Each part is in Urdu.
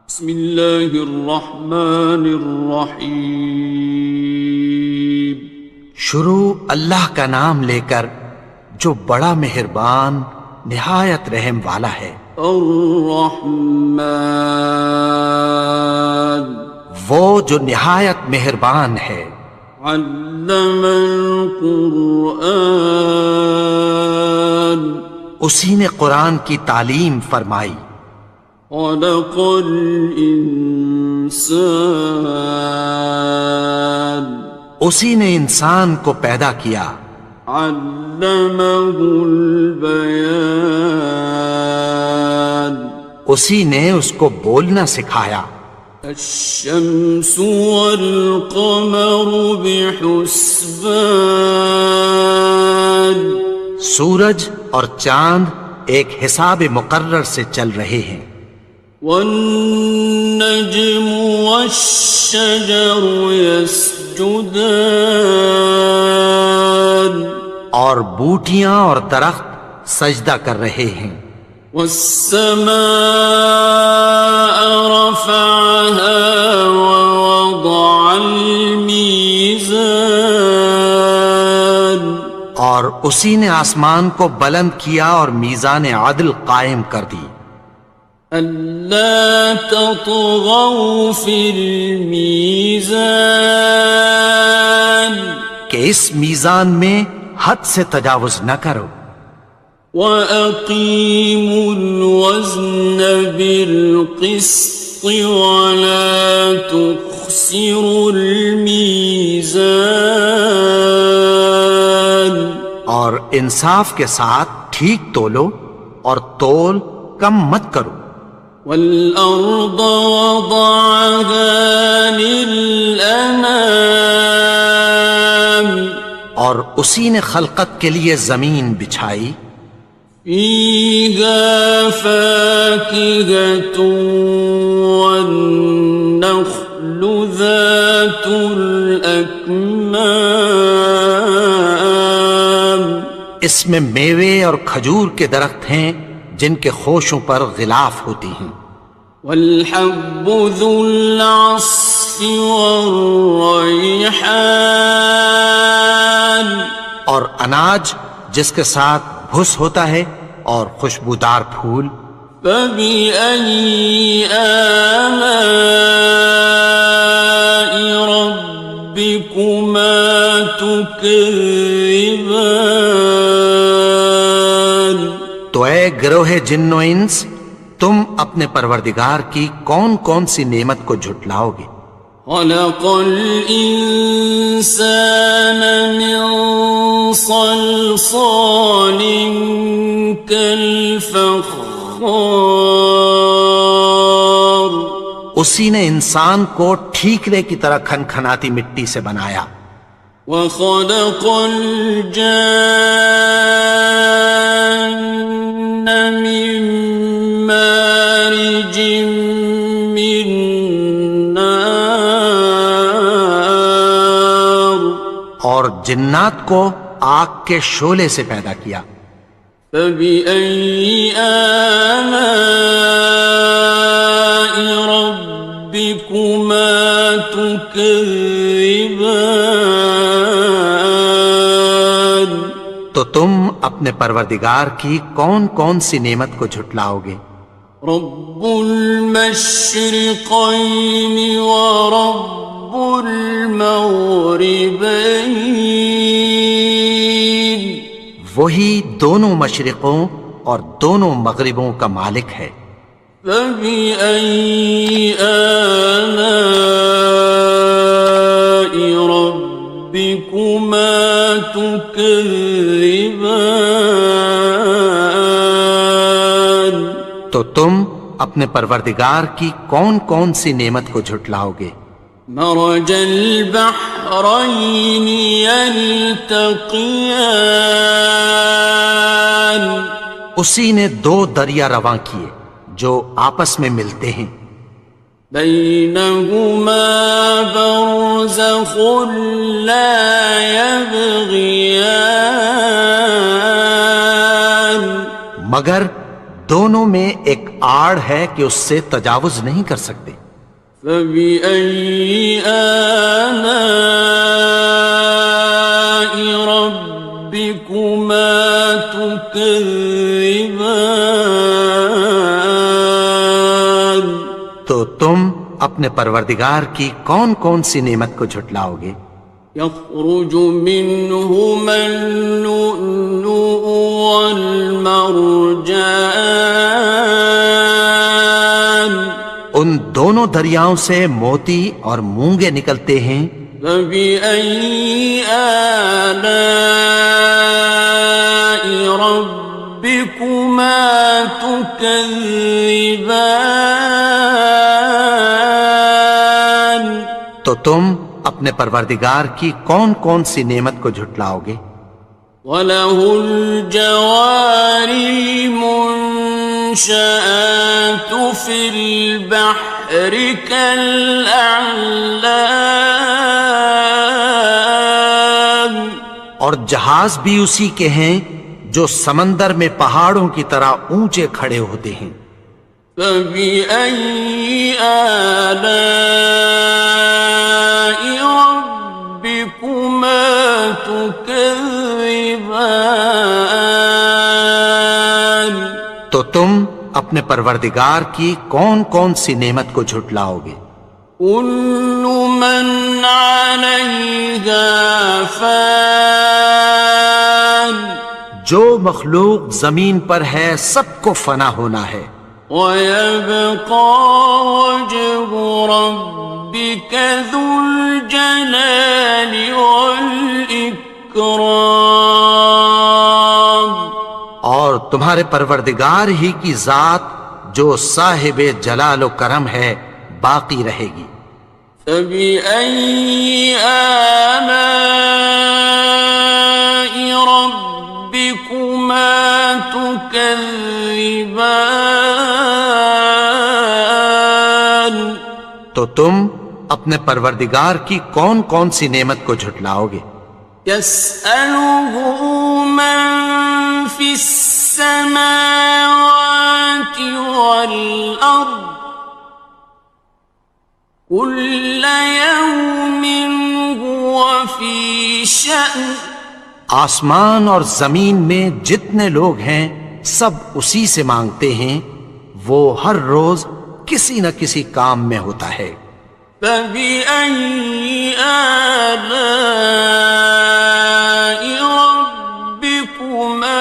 بسم اللہ الرحمن الرحیم۔ شروع اللہ کا نام لے کر جو بڑا مہربان نہایت رحم والا ہے۔ الرحمن، وہ جو نہایت مہربان ہے۔ علم القرآن، اسی نے قرآن کی تعلیم فرمائی۔ خلق الانسان، اسی نے انسان کو پیدا کیا۔ علمہ البیان، اسی نے اس کو بولنا سکھایا۔ الشمس والقمر بحسبان، سورج اور چاند ایک حساب مقرر سے چل رہے ہیں۔ والنجم والشجر يسجدان، اور بوٹیاں اور درخت سجدہ کر رہے ہیں۔ والسماء رفعها ووضع الميزان، اور اسی نے آسمان کو بلند کیا اور میزان عدل قائم کر دی۔ ألا تطغوا في الميزان، کہ اس میزان میں حد سے تجاوز نہ کرو۔ وَأَقِيمُوا الْوَزْنَ بِالْقِسْطِ وَلَا تُخْسِرُوا الْمِيزَانَ، اور انصاف کے ساتھ ٹھیک تولو اور تول کم مت کرو۔ وَالْأَرْضَ وَضَعَهَا لِلْأَنَامِ، اور اسی نے خلقت کے لیے زمین بچھائی۔ فِيهَا فَاكِهَةٌ وَالنَّخْلُ ذَاتُ الْأَكْمَامِ، اس میں میوے اور کھجور کے درخت ہیں جن کے خوشوں پر غلاف ہوتی ہیں۔ وَالْحَبُّ ذُو الْعَصْفِ وَالرَّيْحَانِ، اور اناج جس کے ساتھ بھس ہوتا ہے اور خوشبودار پھول۔ فَبِأَيِّ آلَاءِ رَبِّكُمَا تُكَذِّبَانِ، تو اے گروہ جن و انس، تم اپنے پروردگار کی کون کون سی نعمت کو جھٹلاؤ گے؟ خَلَقَ الْإِنسَانَ مِنْ صَلْصَالٍ كَالْفَخَّارِ، اسی نے انسان کو ٹھیکرے کی طرح کھنکھناتی مٹی سے بنایا۔ وَخَلَقَ الْجَانَّ مِن مَّارِجٍ مِّن نَّارٍ، اور جنات کو آگ کے شعلے سے پیدا کیا۔ فَبِأَيِّ آلَاءِ رَبِّكُمَا تُكَذِّبَانِ، تو تم اپنے پروردگار کی کون کون سی نعمت کو جھٹلاؤ گے؟ رب المشرقین ورب المغربین، وہی دونوں مشرقوں اور دونوں مغربوں کا مالک ہے۔ فَبِأَيِّ آلَاءِ رَبِّكُمَا تُكَذِّبَانِ، تو تم اپنے پروردگار کی کون کون سی نعمت کو جھٹلاؤ گے؟ مرج البحرین یلتقیان، اسی نے دو دریا رواں کیے جو آپس میں ملتے ہیں۔ بینہما برزخ لا یبغیان، مگر دونوں میں ایک آڑ ہے کہ اس سے تجاوز نہیں کر سکتے۔ فبأي آلاء ربكما تكذبان؟ تو تم اپنے پروردگار کی کون کون سی نعمت کو جھٹلاؤ گے؟ يخرج منهما اللؤلؤ والمرجان ان دونوں دریاؤں سے موتی اور مونگے نکلتے ہیں۔ فبأي آلاء ربكما تكذبان؟ تو تم اپنے پروردگار کی کون کون سی نعمت کو جھٹلاؤ گے؟ وَلَهُ الْجَوَارِ الْمُنشَآتُ فِي الْبَحْرِ كَالْأَعْلَامِ، اور جہاز بھی اسی کے ہیں جو سمندر میں پہاڑوں کی طرح اونچے کھڑے ہوتے ہیں۔ فَبِأَيِّ آلَاءِ رَبِّكُمَا تُكَذِّبَانِ؟ تو تم اپنے پروردگار کی کون کون سی نعمت کو جھٹلاؤ گے؟ كُلُّ مَنْ عَلَيْهَا فَانٍ، جو مخلوق زمین پر ہے سب کو فنا ہونا ہے۔ وَيَبْقَى وَجْهُ رَبِّكَ ذُو الْجَلَالِ وَالْإِكْرَامِ، اور تمہارے پروردگار ہی کی ذات جو صاحب جلال و کرم ہے باقی رہے گی۔ فَبِأَيِّ آلَاءِ رَبِّكُمَا تُكَذِّبَانِ؟ تو تم اپنے پروردگار کی کون کون سی نعمت کو جھٹلاؤ گے؟ يَسْأَلُهُ مَن فِي السَّمَاوَاتِ وَالْأَرْضِ كُلَّ يَوْمٍ هُوَ فِي شَأْنٍ، آسمان اور زمین میں جتنے لوگ ہیں سب اسی سے مانگتے ہیں، وہ ہر روز کسی نہ کسی کام میں ہوتا ہے۔ فَبِأَيِّ آلَاءِ رَبِّكُمَا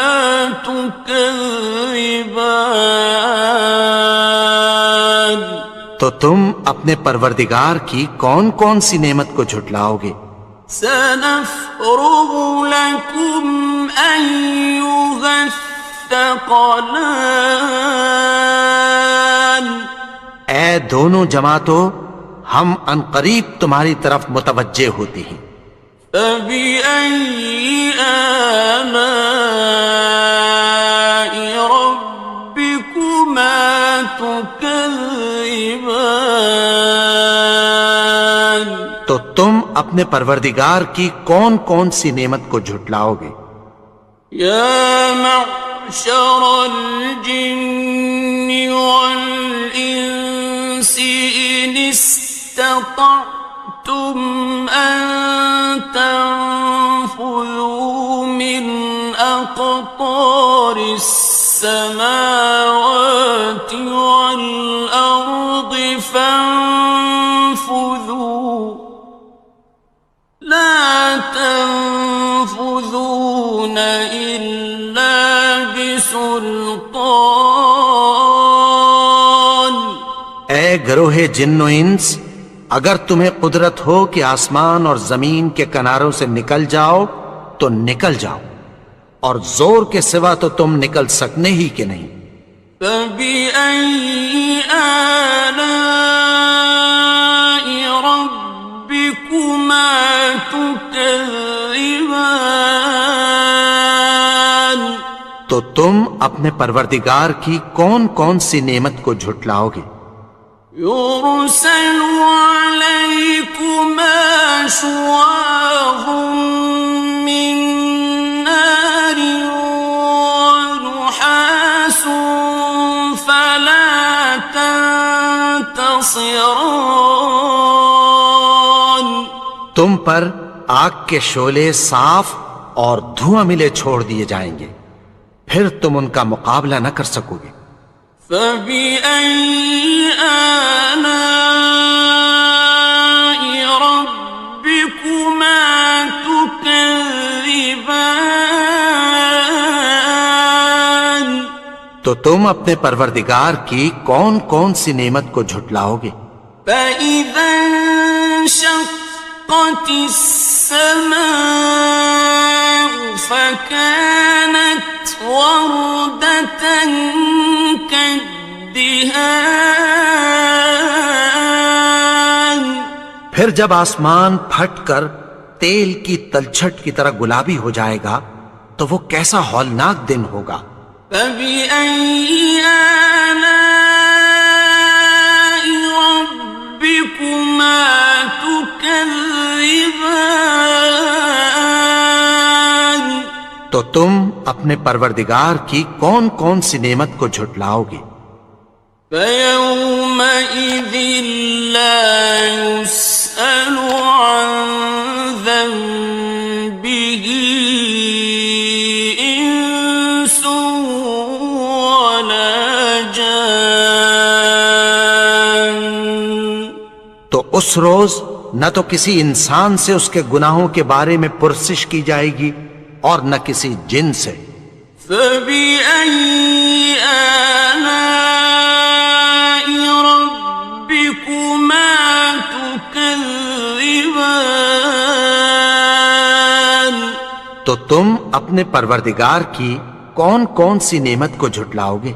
تُكَذِّبَانِ؟ تو تم اپنے پروردگار کی کون کون سی نعمت کو جھٹلاؤ گے؟ سَنَفْرُغُ لَكُمْ أَيُّهَ الثَّقَلَانِ، اے دونوں جماعتوں ہم عنقریب تمہاری طرف متوجہ ہوتے ہیں۔ فَبِأَيِّ آلَاءِ رَبِّكُمَا تُكَذِّبَانِ؟ تو تم اپنے پروردگار کی کون کون سی نعمت کو جھٹلاؤ گے؟ يَا مَعْشَرَ الْجِنِّ وَالْإِنسِ إِنِ اسْتَطَعْتُمْ أَن تَنفُذُوا مِنْ أَقْطَارِ السَّمَاوَاتِ وَالْأَرْضِ فَانفُذُوا لَا تَنفُذُونَ إِلَّا بِسُلْطَانٍ۔ اے گروہ جن و انس، اگر تمہیں قدرت ہو کہ آسمان اور زمین کے کناروں سے نکل جاؤ تو نکل جاؤ، اور زور کے سوا تو تم نکل سکنے ہی کہ نہیں۔ فَبِأَيِّ آلَاءِ رَبِّكُمَا تُكَذِّبَانِ؟ تو تم اپنے پروردگار کی کون کون سی نعمت کو جھٹلاؤ گے؟ يُرْسَلُ عَلَيْكُمَا شُوَاظٌ مِّن نَّارٍ وَنُحَاسٌ فَلَا خاصرون. تم پر آگ کے شعلے صاف اور دھواں ملے چھوڑ دیے جائیں گے، پھر تم ان کا مقابلہ نہ کر سکو گے۔ فَبِأَيِّ آلَاءِ رَبِّكُمَا تُكَذِّبَانِ. تو تم اپنے پروردگار کی کون کون سی نعمت کو جھٹلاؤ گے؟ فَإِذَا انشَقَّتِ السَّمَاءُ فَكَانَتْ وَرْدَةً كَالدِّهَانِ. پھر جب آسمان پھٹ کر تیل کی تلچھٹ کی طرح گلابی ہو جائے گا تو وہ کیسا ہولناک دن ہوگا۔ فَبِأَيِّ آلَاءِ رَبِّكُمَا تُكَذِّبَانِ. تو تم اپنے پروردگار کی کون کون سی نعمت کو جھٹلاؤ گے؟ فَيَوْمَئِذٍ لَا يُسْأَلُ عَنْ ذَنبِهِ إِنسٌ وَلَا جَانٌ. تو اس روز نہ تو کسی انسان سے اس کے گناہوں کے بارے میں پرسش کی جائے گی اور نہ کسی جن سے۔ فَبِأَيِّ آلَاءِ رَبِّكُمَا تُكَذِّبَانِ. تو تم اپنے پروردگار کی کون کون سی نعمت کو جھٹلاؤ گے؟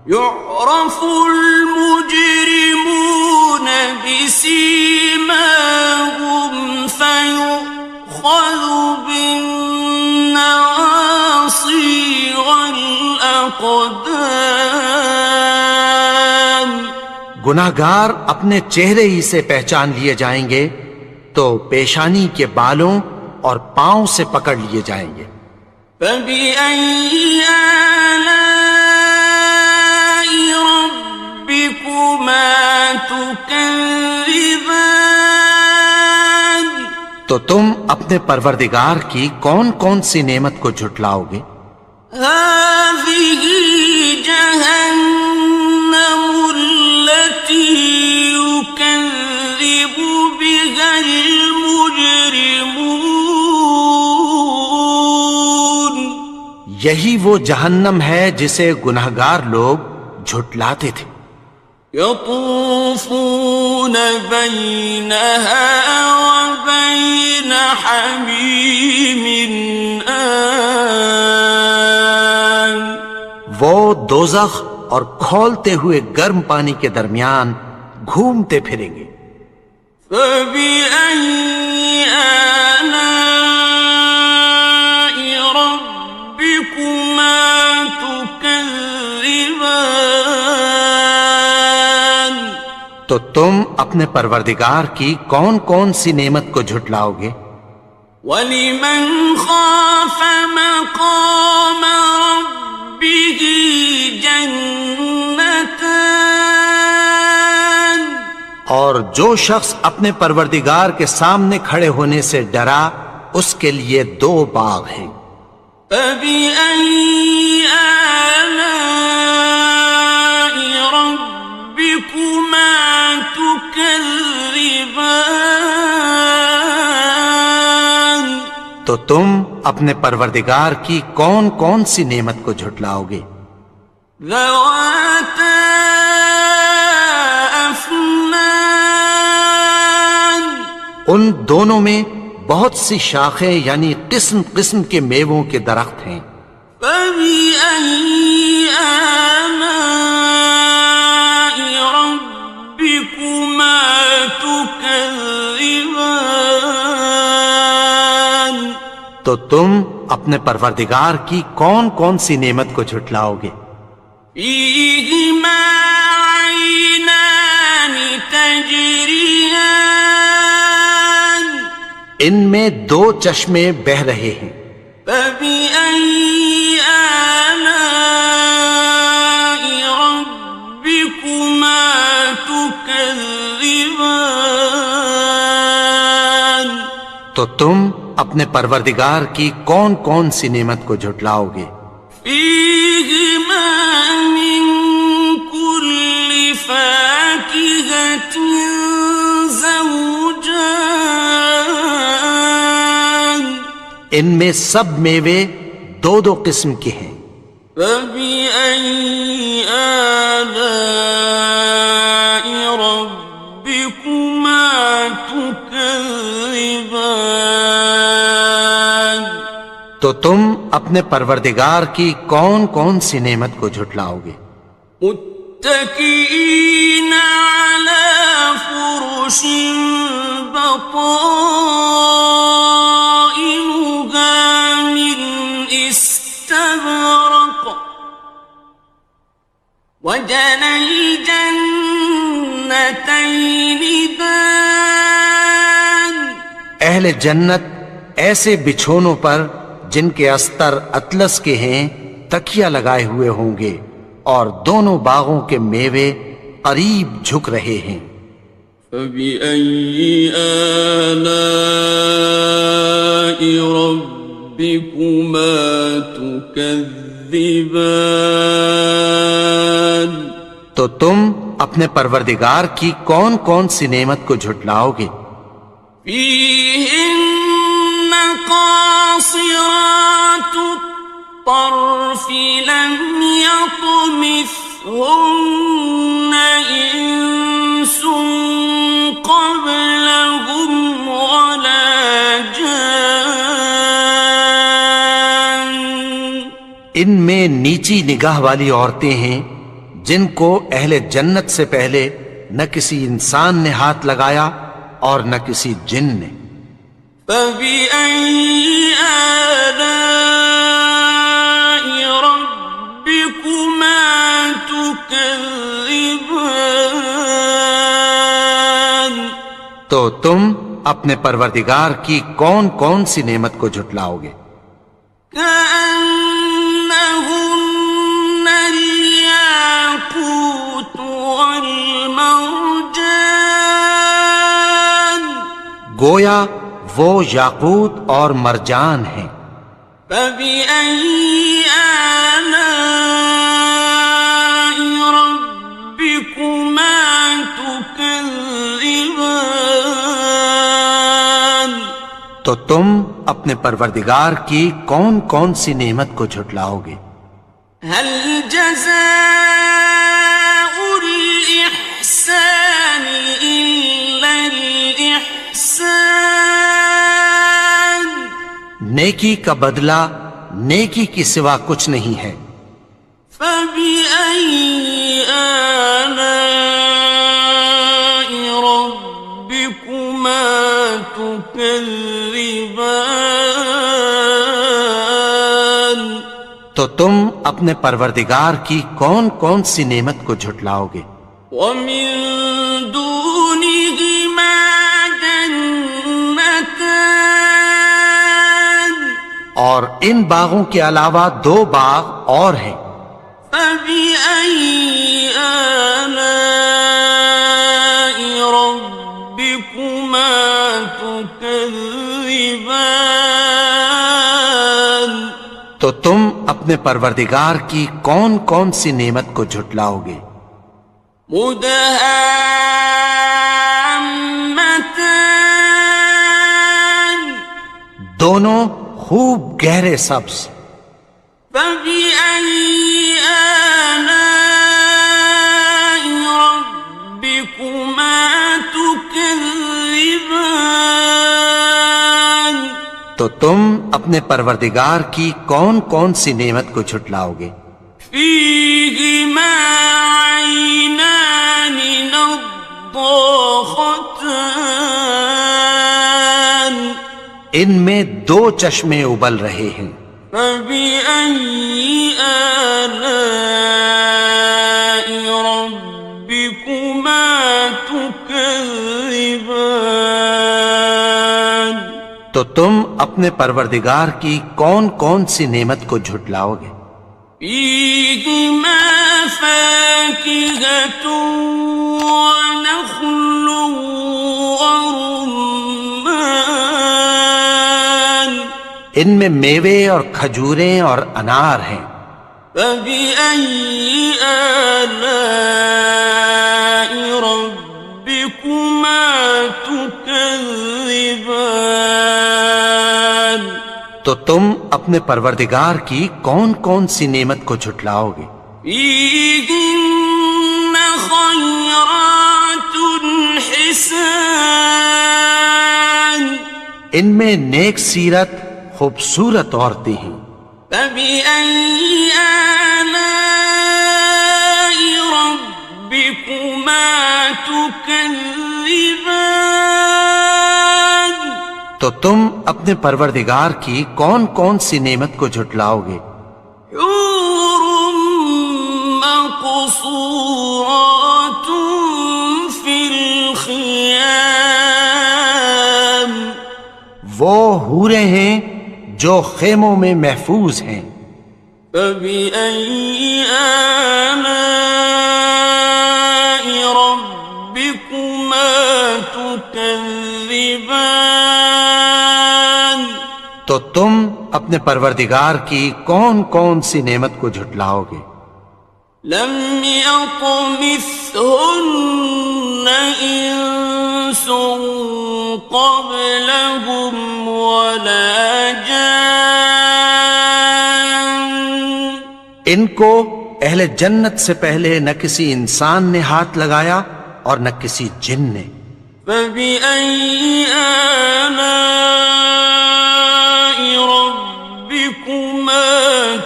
يُعْرَفُ الْمُجْرِمُونَ بِسِيمَاهُمْ فَيُؤْخَذُ بِالنَّوَاصِي وَالْأَقْدَامِ. گناہگار اپنے چہرے ہی سے پہچان لیے جائیں گے تو پیشانی کے بالوں اور پاؤں سے پکڑ لیے جائیں گے۔ فَبِأَيِّ آلَاءِ رَبِّكُمَا تُكَذِّبَانِ. تو تم اپنے پروردگار کی کون کون سی نعمت کو جھٹلاؤ گے؟ هَٰذِهِ جَهَنَّمُ الَّتِي يُكَذِّبُ بِهَا الْمُجْرِمُونَ. یہی وہ جہنم ہے جسے گناہگار لوگ جھٹلاتے تھے۔ يَطُوفُونَ بَيْنَهَا وَبَيْنَ حَمِيمٍ آنٍ. وہ دوزخ اور کھولتے ہوئے گرم پانی کے درمیان گھومتے پھریں گے۔ فَبِأَيِّ آلَاءِ رَبِّكُمَا تُكَذِّبَانِ. تو تم اپنے پروردگار کی کون کون سی نعمت کو جھٹلاؤ گے؟ وَلِمَنْ خَافَ مَقَامَ رَبِّهِ جَنَّتَانِ. اور جو شخص اپنے پروردگار کے سامنے کھڑے ہونے سے ڈرا اس کے لیے دو باغ ہیں۔ فَبِأَيِّ آلَاءِ رَبِّكُمَا تُكَذِّبَانِ. تو تم اپنے پروردگار کی کون کون سی نعمت کو جھٹلاؤ گے؟ ذَوَاتَا أَفْنَانٍ. ان دونوں میں بہت سی شاخیں یعنی قسم قسم کے میووں کے درخت ہیں۔ فَبِأَيِّ آلَاءِ رَبِّكُمَا تُكَذِّبَانِ. تو تم اپنے پروردگار کی کون کون سی نعمت کو جھٹلاؤ گے؟ فِيهِمَا عَيْنَانِ تَجْرِيَانِ. ان میں دو چشمے بہہ رہے ہیں۔ فَبِأَيِّ آلَاءِ رَبِّكُمَا تُكَذِّبَانِ. تكذبان تو تم اپنے پروردگار کی کون کون سی نعمت کو جھٹلاؤ گے؟ فيهما من كل فاكهة زوجان ان میں سب میوے دو دو قسم کے ہیں۔ فبأي آلاء ربكما تكذبان تو تم اپنے پروردگار کی کون کون سی نعمت کو جھٹلاؤ گے؟ متكئين على فرش بطائنها من استبرق وجنى الجنتين دان اہل جنت ایسے بچھونوں پر جن کے استر اطلس کے ہیں تکیہ لگائے ہوئے ہوں گے، اور دونوں باغوں کے میوے قریب جھک رہے ہیں۔ فبأي آلاء ربكما تكذبان تو تم اپنے پروردگار کی کون کون سی نعمت کو جھٹلاؤ گے؟ فيهن قاصرات الطرف لم يطمثهن إنس قبلهم ولا جان ان میں نیچی نگاہ والی عورتیں ہیں جن کو اہل جنت سے پہلے نہ کسی انسان نے ہاتھ لگایا اور نہ کسی جن نے۔ فبأي آلاء ربكما تكذبان تو تم اپنے پروردگار کی کون کون سی نعمت کو جھٹلاؤ گے؟ كأنهن الياقوت والمرجان گویا وہ یاقوت اور مرجان ہیں۔ فبأي آلاء ربكما تكذبان تو تم اپنے پروردگار کی کون کون سی نعمت کو جھٹلاؤ گے؟ هل جزاء الإحسان إلا الإحسان نیکی کا بدلہ نیکی کی سوا کچھ نہیں ہے۔ فبأي آلاء ربكما تكذبان تو تم اپنے پروردگار کی کون کون سی نعمت کو جھٹلاؤ گے؟ ومن دونهما جنتان اور ان باغوں کے علاوہ دو باغ اور ہیں۔ فبأي آلاء ربكما تكذبان تو تم اپنے پروردگار کی کون کون سی نعمت کو جھٹلاؤ گے؟ مدهامتان دونوں خوب گہرے سبز۔ فبأي آلاء ربكما تكذبان تو تم اپنے پروردگار کی کون کون سی نعمت کو جھٹلاؤ گے؟ فيهما عينان نضاختان ان میں دو چشمے ابل رہے ہیں۔ فبأي آلاء ربكما تكذبان تو تم اپنے پروردگار کی کون کون سی نعمت کو جھٹلاؤ گے؟ فيهما فاكهة ونخل ورمان ان میں میوے اور کھجوریں اور انار ہیں. فبأي آلاء ربكما تكذبان تو تم اپنے پروردگار کی کون کون سی نعمت کو جھٹلاؤ گے؟ فيهن خيرات حسان ان میں نیک سیرت خوبصورت عورتیں ہیں. فبأي آلاء ربكما تكذبان تو تم اپنے پروردگار کی کون کون سی نعمت کو جھٹلاؤ گے؟ حور مقصورات في الخيام وہ حوریں ہیں جو خیموں میں محفوظ ہیں. فبأي آلاء ربكما تكذبان تو تم اپنے پروردگار کی کون کون سی نعمت کو جھٹلاؤ گے؟ لم يطمثهن إنس قبلهم ولا جان ان کو اہل جنت سے پہلے نہ کسی انسان نے ہاتھ لگایا اور نہ کسی جن نے. فبأي آلاء ربكما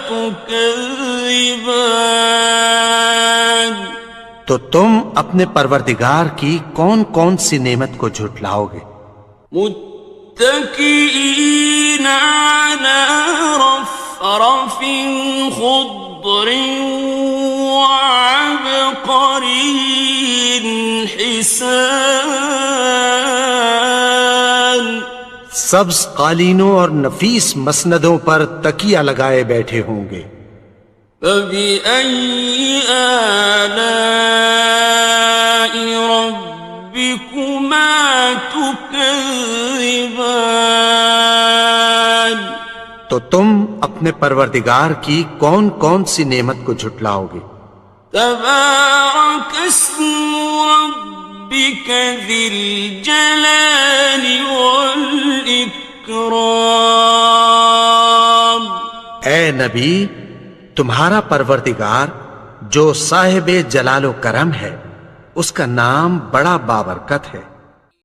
تكذبان تو تم اپنے پروردگار کی کون کون سی نعمت کو جھٹلاؤ گے؟ متكئين على رفرف خضر وعبقري حسان سبز قالینوں اور نفیس مسندوں پر تکیہ لگائے بیٹھے ہوں گے. فبأي آلاء ربكما تكذبان تو تم اپنے پروردگار کی کون کون سی نعمت کو جھٹلاؤ گے؟ تبارك اسم ربك ذي الجلال والإكرام اے نبی، تمہارا پروردگار جو صاحب جلال و کرم ہے، اس کا نام بڑا بابرکت ہے.